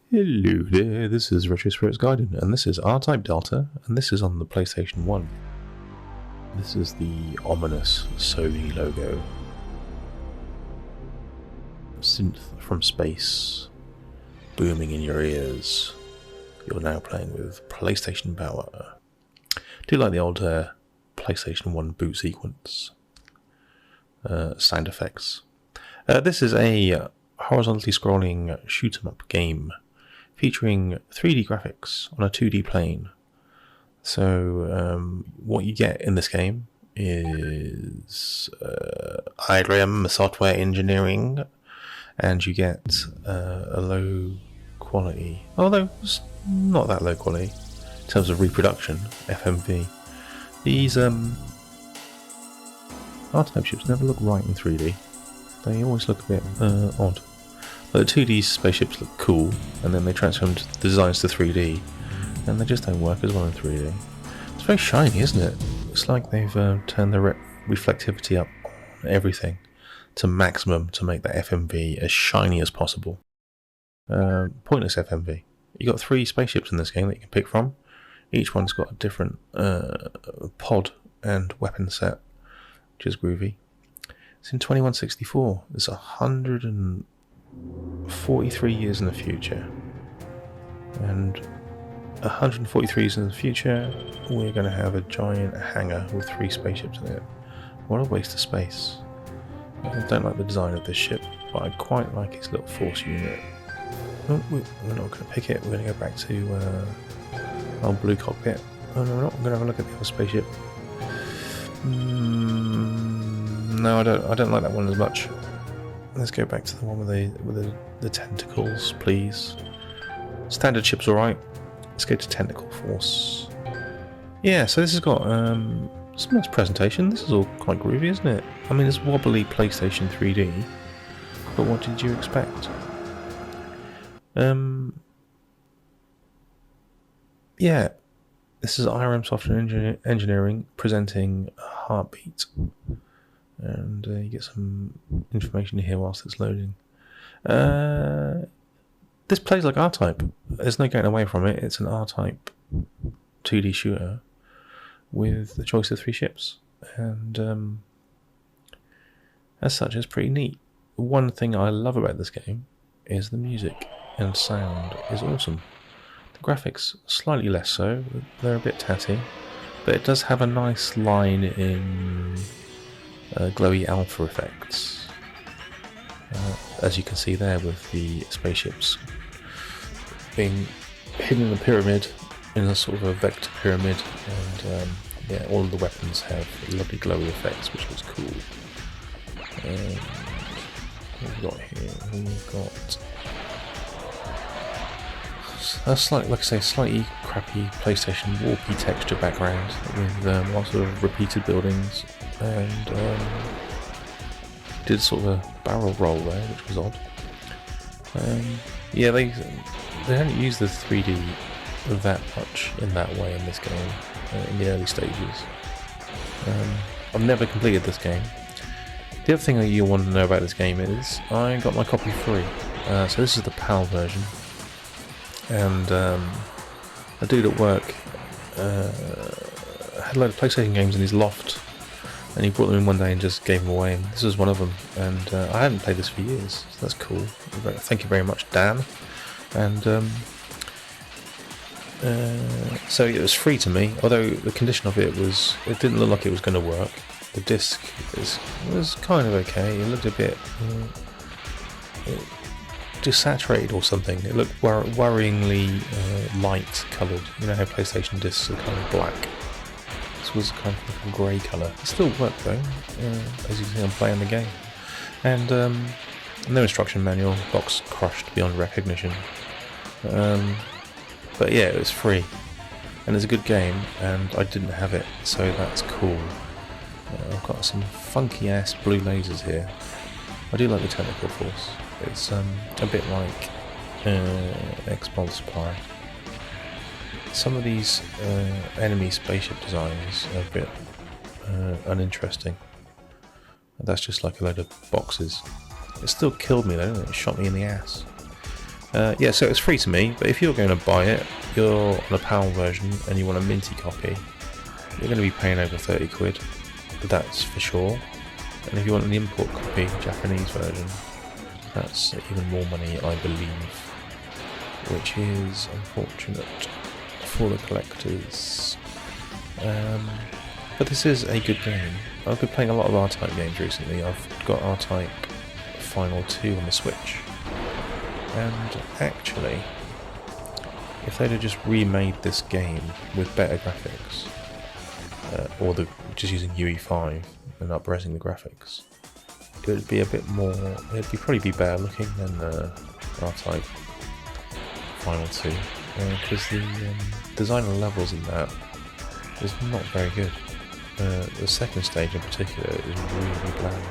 Hello there, this is Retro Spirits Guiding, and this is R-Type Delta, and this is on the PlayStation 1. This is the ominous Sony logo. Synth from space, booming in your ears. You're now playing with PlayStation power. Do you like the old PlayStation 1 boot sequence? Sound effects. This is a horizontally scrolling shoot-'em-up game featuring 3D graphics on a 2D plane. So what you get in this game is IREM software engineering, and you get a low quality, although it's not that low quality in terms of reproduction, FMV. These R-Type ships never look right in 3D. They always look a bit odd. But the 2D spaceships look cool, and then they transformed the designs to 3D, and they just don't work as well in 3D. It's very shiny, isn't it? It's like they've turned the reflectivity up on everything to maximum to make the FMV as shiny as possible. Pointless FMV. You've got 3 spaceships in this game that you can pick from. Each one's got a different pod and weapon set, which is groovy. It's in 2164. It's 143 years in the future. And 143 years in the future, we're going to have a giant hangar with 3 spaceships in it. What a waste of space. I don't like the design of this ship, but I quite like its little force unit. Oh, we're not going to pick it. We're going to go back to our blue cockpit. Oh no, we're not. We're going to have a look at the other spaceship. No, I don't like that one as much. Let's go back to the one with the tentacles, please. Standard ship's alright. Let's go to Tentacle Force. Yeah, so this has got some nice presentation. This is all quite groovy, isn't it? I mean, it's wobbly PlayStation 3D, but what did you expect? Yeah, this is IREM Software Engineering presenting Heartbeat. And you get some information here whilst it's loading. This plays like R-Type. There's no getting away from it. It's an R-Type 2D shooter with the choice of 3 ships. And as such, it's pretty neat. One thing I love about this game is the music and sound is awesome. The graphics, slightly less so. They're a bit tatty. But it does have a nice line in glowy alpha effects, as you can see there with the spaceships being hidden in the pyramid, in a sort of a vector pyramid, and yeah, all of the weapons have lovely glowy effects, which looks cool. And what have we got here? We've got a slight, like I say, slightly crappy PlayStation warpy texture background with lots of repeated buildings, and did sort of a barrel roll there, which was odd. Yeah, they don't use the 3D that much in that way in this game, in the early stages. I've never completed this game. The other thing that you want to know about this game is I got my copy free. So this is the PAL version, and a dude at work had a load of PlayStation games in his loft, and he brought them in one day and just gave them away, and this was one of them. And I hadn't played this for years, so that's cool. Thank you very much, Dan. And so it was free to me, although the condition of it was, it didn't look like it was going to work. The disc was kind of okay. It looked a bit desaturated or something. It looked worryingly light coloured. You know how PlayStation discs are kind of black. This was kind of like a grey colour. It still worked though, as you can see I'm playing the game. And no instruction manual, box crushed beyond recognition. But yeah, it was free, and it's a good game, and I didn't have it, so that's cool. I've got some funky ass blue lasers here. I do like the Tentacle Force. It's a bit like X-Bolt Supply. Some of these enemy spaceship designs are a bit uninteresting. That's just like a load of boxes. It still killed me though, it shot me in the ass. Yeah, so it's free to me, but if you're going to buy it, you're on a PAL version and you want a minty copy, you're going to be paying over 30 quid, that's for sure. And if you want an import copy, Japanese version, that's even more money, I believe, which is unfortunate for the collectors. But this is a good game. I've been playing a lot of R-Type games recently. I've got R-Type Final 2 on the Switch. And actually, if they'd have just remade this game with better graphics, or just using UE5 and up-resing the graphics, it would be a bit more, probably be better looking than R-Type Final 2, because the design of the levels in that is not very good. The second stage in particular is really bland.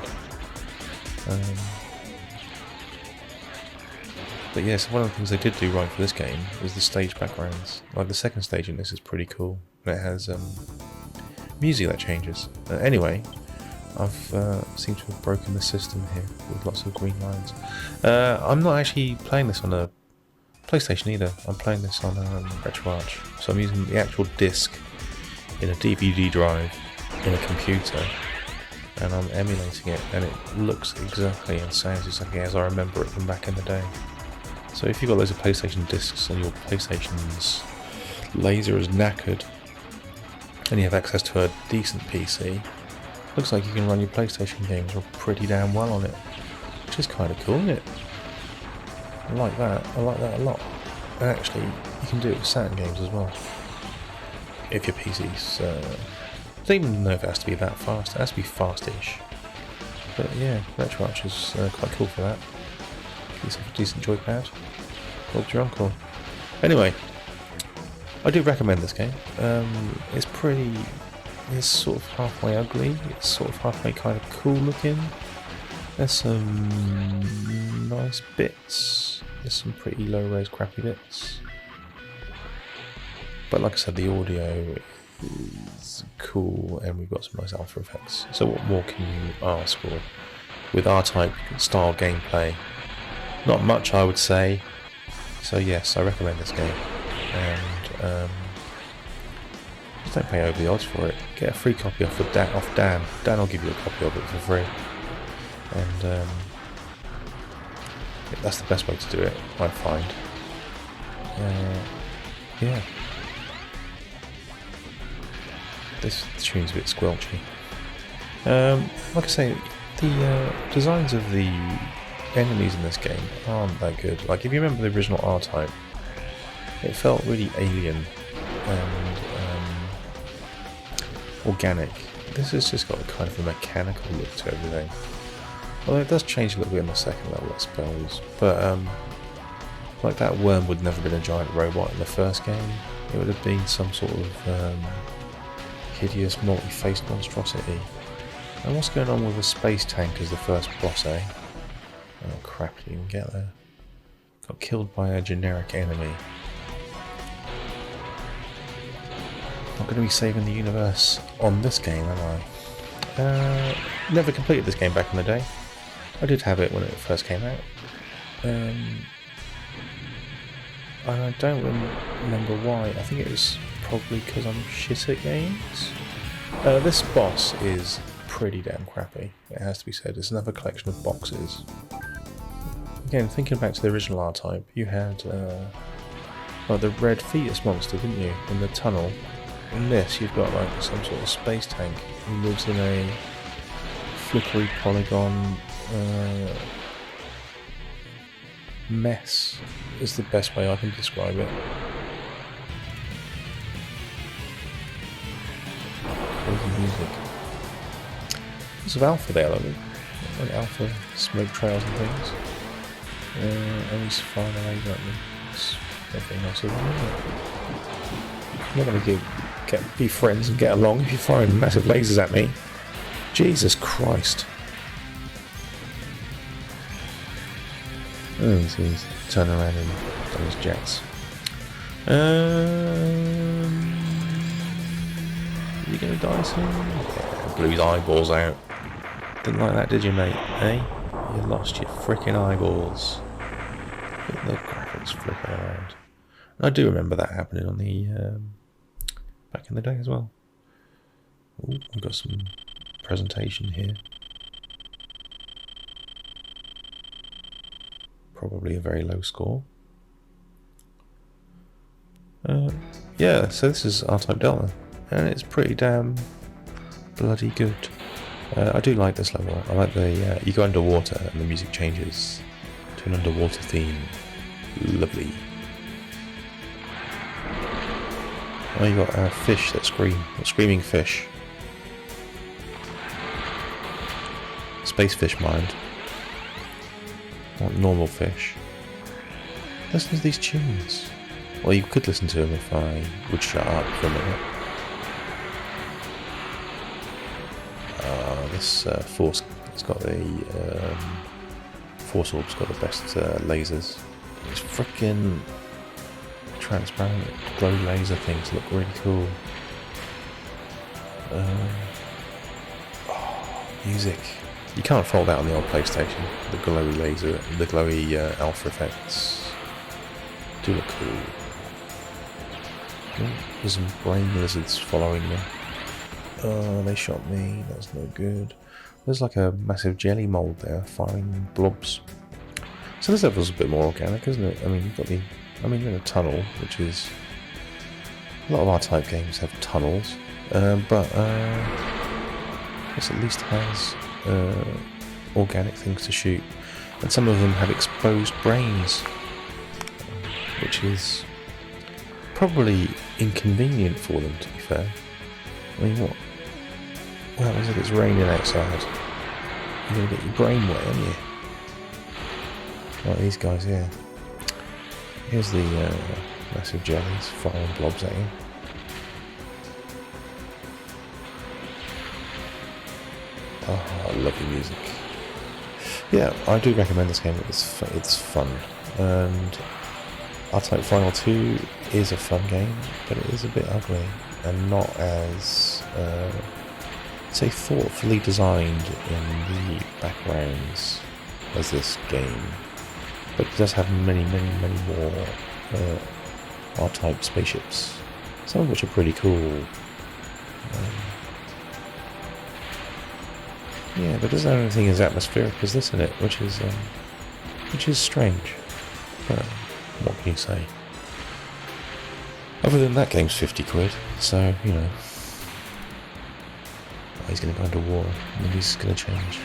But yes, one of the things they did do right for this game is the stage backgrounds. Like the second stage in this is pretty cool. And it has music that changes. Anyway, I've seemed to have broken the system here with lots of green lines. I'm not actually playing this on a PlayStation either. I'm playing this on RetroArch. So I'm using the actual disc in a DVD drive in a computer, and I'm emulating it, and it looks exactly and sounds exactly as I remember it from back in the day. So if you've got loads of PlayStation discs and your PlayStation's laser is knackered and you have access to a decent PC, looks like you can run your PlayStation games pretty damn well on it, which is kind of cool, isn't it? I like that a lot. And actually, you can do it with Saturn games as well. If your PC's... I don't even know if it has to be that fast. It has to be fast-ish. But yeah, RetroArch is quite cool for that. Get yourself a decent joypad. Called your uncle. Anyway, I do recommend this game. It's sort of halfway ugly. It's sort of halfway kind of cool looking. There's some nice bits. There's some pretty low-res crappy bits. But like I said, the audio is cool and we've got some nice alpha effects. So what more can you ask for with R-Type style gameplay? Not much, I would say. So yes, I recommend this game. And just don't pay over the odds for it. Get a free copy off Dan. Dan will give you a copy of it for free. And that's the best way to do it, I find. Yeah. This tune's a bit squelchy. Like I say, the designs of the enemies in this game aren't that good. Like, if you remember the original R-Type, it felt really alien and organic. This has just got kind of a mechanical look to everything. Although it does change a little bit in the second level, I suppose. But like that worm would never have been a giant robot in the first game. It would have been some sort of hideous multi-faced monstrosity. And what's going on with a space tank as the first boss, eh? Oh crap, didn't even get there. Got killed by a generic enemy. Not going to be saving the universe on this game, am I? Never completed this game back in the day. I did have it when it first came out. And I don't remember why. I think it was probably because I'm shit at games. This boss is pretty damn crappy, it has to be said. It's another collection of boxes. Again, thinking back to the original R-Type, you had the red fetus monster, didn't you, in the tunnel. In this, you've got like some sort of space tank who lives in a flickery polygon mess, is the best way I can describe it. Crazy music. Lots of alpha there, like alpha smoke trails and things. And he's firing a laser at me. It's definitely not so bad. You're not going to be friends and get along if you're firing massive lasers at me. Jesus Christ. Oh, he's turning around and on his jets. You gonna die soon? Yeah, blew his eyeballs out. Didn't like that, did you, mate? Eh? You lost your freaking eyeballs. The graphics flipping around. I do remember that happening on the back in the day as well. Ooh, we've got some presentation here. Probably a very low score. Yeah, so this is R-Type Delta, and it's pretty damn bloody good. I do like this level. I like the you go underwater and the music changes to an underwater theme. Lovely. Oh, you got fish that scream, screaming fish. Space fish, mind. Not normal fish. Listen to these tunes. Well, you could listen to them if I would shut up for a minute. This Force, it's got the Force Orb's got the best lasers. It's freaking transparent glow laser things look really cool. Music. You can't fault that on the old PlayStation. The glowy laser, the glowy alpha effects do look cool. Oh, there's some brain lizards following me. Oh, they shot me. That's no good. There's like a massive jelly mold there, firing blobs. So this level's a bit more organic, isn't it? I mean, you've got the. I mean, you're in a tunnel, which is a lot of R-Type games have tunnels, but this at least has organic things to shoot, and some of them have exposed brains, which is probably inconvenient for them, to be fair. I mean, what? Well, as if it's raining outside, you're gonna get your brain wet, aren't you? Like these guys here. Here's the massive jellies firing blobs at you. Oh, I love the music. Yeah, I do recommend this game. It's fun, and R-Type Final 2 is a fun game, but it is a bit ugly and not as say thoughtfully designed in the backgrounds as this game. But it does have many more R-Type spaceships, some of which are pretty cool. Yeah, but doesn't have anything as atmospheric as this in it, which is strange. But what can you say? Other than that, game's 50 quid, so you know. Oh, he's going to go under water. Maybe he's going to change.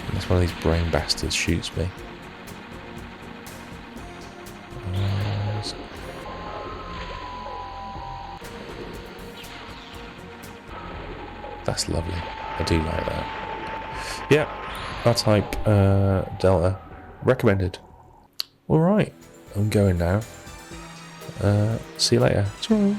Unless one of these brain bastards shoots me. That's lovely. I do like that. Yeah, R-Type Delta. Recommended. Alright, I'm going now. See you later. Ciao.